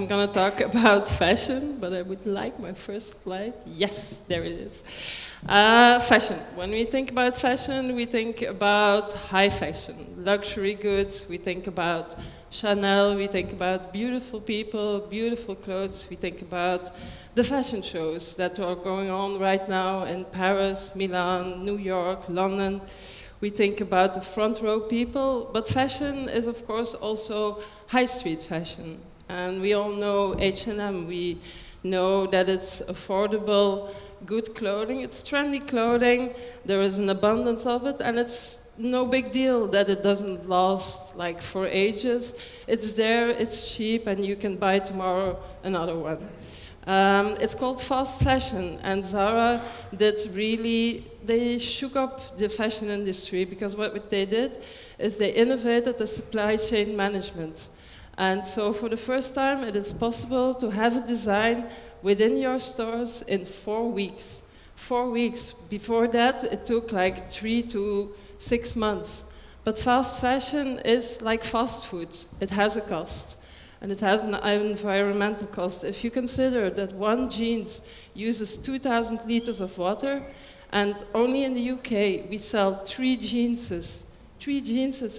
I'm going to talk about fashion, but I would like my first slide. Yes, there it is. Fashion. When we think about fashion, we think about high fashion, luxury goods. We think about Chanel. We think about beautiful people, beautiful clothes. We think about the fashion shows that are going on right now in Paris, Milan, New York, London. We think about the front row people, but fashion is of course also high street fashion. And we all know H&M. We know that it's affordable, good clothing. It's trendy clothing. There is an abundance of it, and it's no big deal that it doesn't last like for ages. It's there, it's cheap, and you can buy tomorrow another one. It's called fast fashion, and Zara they shook up the fashion industry because what they did is they innovated the supply chain management. And so for the first time, it is possible to have a design within your stores in 4 weeks. 4 weeks. Before that, it took like 3 to 6 months. But fast fashion is like fast food. It has a cost. And it has an environmental cost. If you consider that one jeans uses 2,000 liters of water, and only in the UK we sell 3 jeanses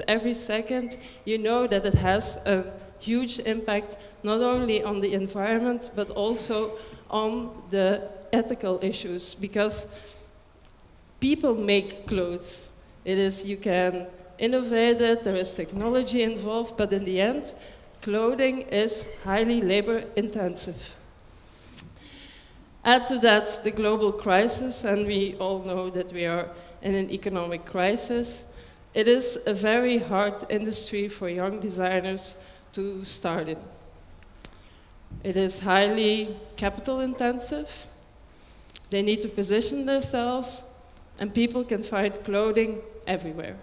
every second, you know that it has a huge impact not only on the environment but also on the ethical issues, because people make clothes. You can innovate it, there is technology involved, but in the end, clothing is highly labor intensive. Add to that the global crisis, and we all know that we are in an economic crisis. It is a very hard industry for young designers to start in. It is highly capital intensive. They need to position themselves, and people can find clothing everywhere.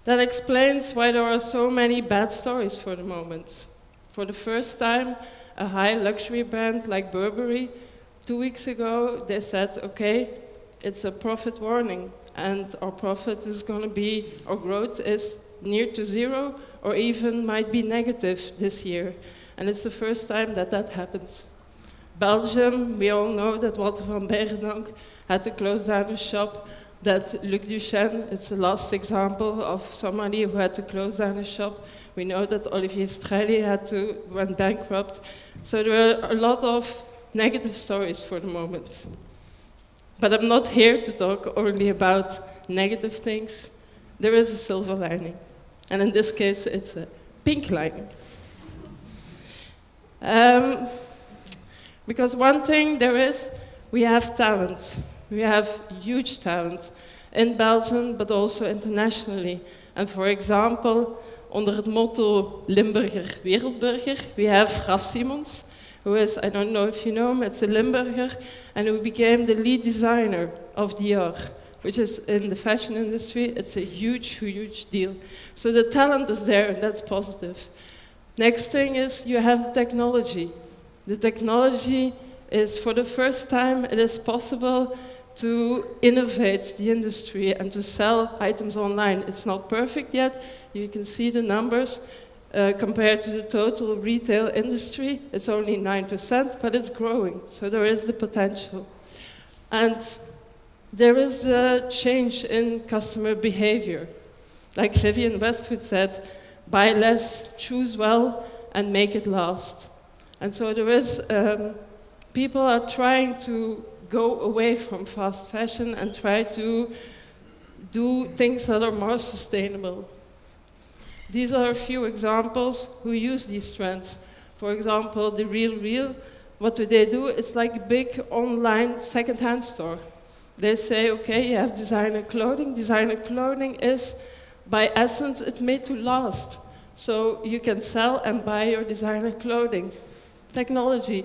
That explains why there are so many bad stories for the moment. For the first time, a high luxury brand like Burberry, 2 weeks ago, they said, okay, it's a profit warning, and our profit is going to be, our growth is near to zero, or even might be negative this year. And it's the first time that that happens. Belgium, we all know that Walter van Bergendonck had to close down a shop. That Luc Duchesne, it's the last example of somebody who had to close down a shop. We know that Olivier Strelly went bankrupt. So there are a lot of negative stories for the moment. But I'm not here to talk only about negative things. There is a silver lining. And in this case, it's a pink lining. Because one thing there is, we have talent. We have huge talent in Belgium, but also internationally. And for example, under het motto Limburger Wereldburger, we have Raf Simons, who is, I don't know if you know him, it's a Limburger, and who became the lead designer of Dior, which is in the fashion industry, it's a huge, huge deal. So the talent is there, and that's positive. Next thing is you have the technology. The technology is, for the first time, it is possible to innovate the industry and to sell items online. It's not perfect yet. You can see the numbers compared to the total retail industry. It's only 9%, but it's growing. So there is the potential. And there is a change in customer behavior. Like Vivienne Westwood said, buy less, choose well, and make it last. And so there is, people are trying to go away from fast fashion and try to do things that are more sustainable. These are a few examples who use these trends. For example, the Real, what do they do? It's like a big online second-hand store. They say, okay, you have designer clothing. Designer clothing is, by essence, it's made to last. So you can sell and buy your designer clothing. Technology.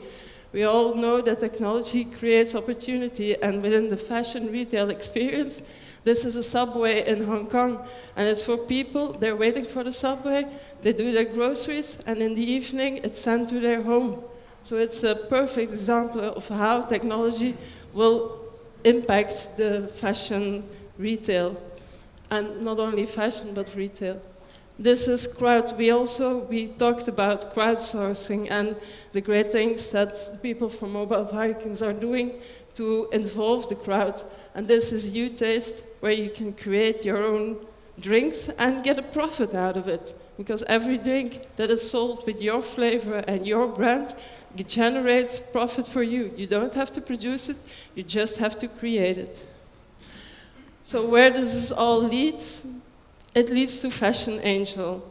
We all know that technology creates opportunity, and within the fashion retail experience, this is a subway in Hong Kong, and it's for people, they're waiting for the subway, they do their groceries, and in the evening it's sent to their home. So it's a perfect example of how technology will impact the fashion retail, and not only fashion, but retail. This is we talked about crowdsourcing and the great things that the people from Mobile Vikings are doing to involve the crowd. And this is U-Taste, where you can create your own drinks and get a profit out of it. Because every drink that is sold with your flavor and your brand generates profit for you. You don't have to produce it, you just have to create it. So where does this all lead? It leads to Fashion Angel.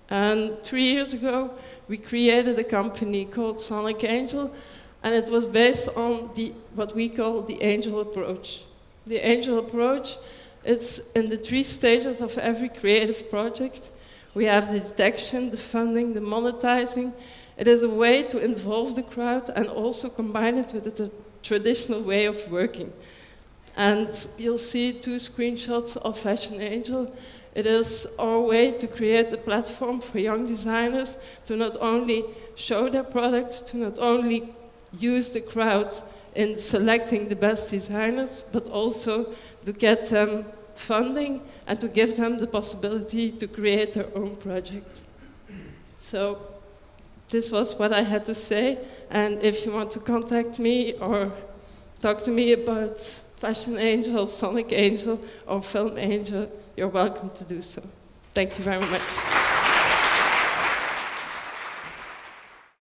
And 3 years ago, we created a company called Sonic Angel, and it was based on what we call the angel approach. The angel approach is in the 3 stages of every creative project. We have the detection, the funding, the monetizing. It is a way to involve the crowd and also combine it with the traditional way of working. And you'll see 2 screenshots of Fashion Angel. It is our way to create a platform for young designers to not only show their products, to not only use the crowd in selecting the best designers, but also to get them funding and to give them the possibility to create their own project. So this was what I had to say, and if you want to contact me or talk to me about Fashion Angel, Sonic Angel, or Film Angel, you're welcome to do so. Thank you very much.